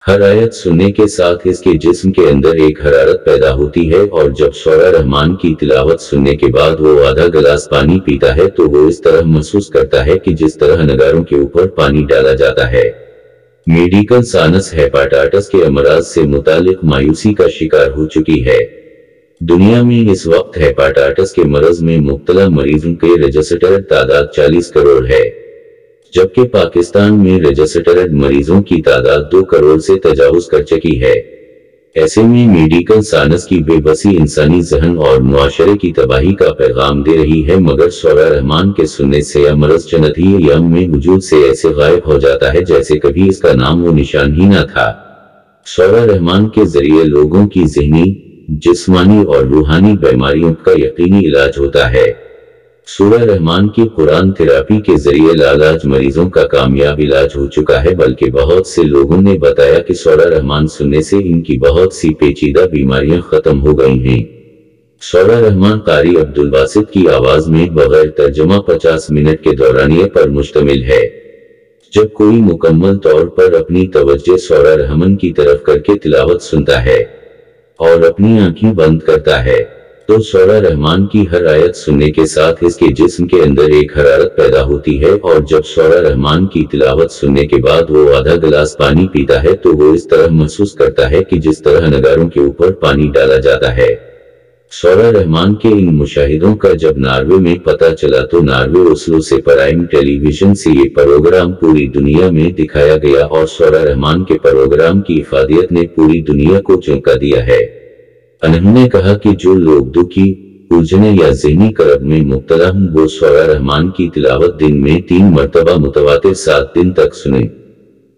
हर आयत सुनने के साथ इसके जिस्म के अंदर एक हरारत पैदा होती है और जब शौरा रहमान की तिलावत सुनने के बाद वो आधा गिलास पानी पीता है तो वो इस तरह महसूस करता है कि जिस तरह नगारों के ऊपर पानी डाला जाता है। मेडिकल साइंस हेपेटाइटिस के अमराज से मुतालिक मायूसी का शिकार हो चुकी है। दुनिया में इस वक्त हेपेटाइटिस के मरज में मुब्तला मरीजों के रजिस्टर्ड तादाद 40 करोड़ है, जबकि पाकिस्तान में रजिस्टर्ड मरीजों की तादाद 2 करोड़ से तजावुज कर चुकी है। ऐसे में मेडिकल साइंस की बेबसी इंसानी जहन और मुआशरे की तबाही का पैगाम दे रही है, मगर शौरा रहमान के सुनने से यह मरज चंद ही अय्याम में वजूद से ऐसे गायब हो जाता है जैसे कभी इसका नाम वो निशान ही न था। शौरा रहमान के जरिए लोगों की ज़हनी, जिस्मानी और रूहानी बीमारियों का यकीनी इलाज होता है। सूरह रहमान की कुरान थेरापी के जरिए लाइलाज मरीजों का कामयाब इलाज हो चुका है, बल्कि बहुत से लोगों ने बताया कि सूरह रहमान सुनने से इनकी बहुत सी पेचीदा बीमारियां खत्म हो गई हैं। सूरह रहमान कारी अब्दुल बासित की आवाज में बगैर तर्जुमा 50 मिनट के दौरानिये पर मुश्तमिल है। जब कोई मुकम्मल तौर पर अपनी तवज्जो सूरह रहमान की तरफ करके तिलावत सुनता है और अपनी आंखें बंद करता है तो सूरह रहमान की हर आयत सुनने के साथ इसके जिस्म के अंदर एक हरारत पैदा होती है और जब सूरह रहमान की तिलावत सुनने के बाद वो आधा गिलास पानी पीता है तो वो इस तरह महसूस करता है कि जिस तरह नगारों के ऊपर पानी डाला जाता है। सूरह रहमान के इन मुशाहिदों का जब नॉर्वे में पता चला तो नॉर्वे ओस्लो से प्राइम टेलीविजन से ये प्रोग्राम पूरी दुनिया में दिखाया गया और सूरह रहमान के प्रोग्राम की इफादियत ने पूरी दुनिया को चौंका दिया है। उन्होंने कहा कि जो लोग दुखी, उलझने या ज़हनी करब में मुब्तला हों वो सूरह रहमान की तिलावत दिन में 3 मरतबा मुतवातिर 7 दिन तक सुने।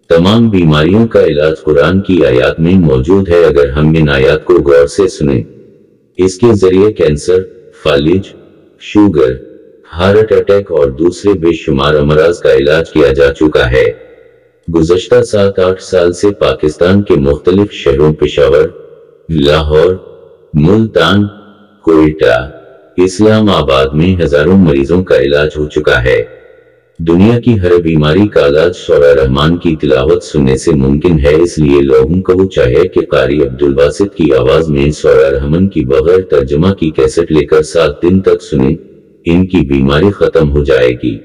तमाम बीमारियों का इलाज कुरान की आयत में मौजूद है। अगर हम इन आयत को गौर से सुने, इसके जरिए कैंसर, फालिज, शुगर, हार्ट अटैक और दूसरे बेशुमार अमराज का इलाज किया जा चुका है। गुज़श्ता 7-8 साल से पाकिस्तान के मुख्तलिफ शहरों पेशावर, लाहौर, मुल्तान, कोयटा, इस्लामाबाद में हजारों मरीजों का इलाज हो चुका है। दुनिया की हर बीमारी का इलाज सूरह रहमान की तिलावत सुनने से मुमकिन है, इसलिए लोगों को चाहिए कि कारी अब्दुल बासित की आवाज में सूरह रहमान की बगैर तर्जुमा की कैसेट लेकर 7 दिन तक सुने। इनकी बीमारी खत्म हो जाएगी।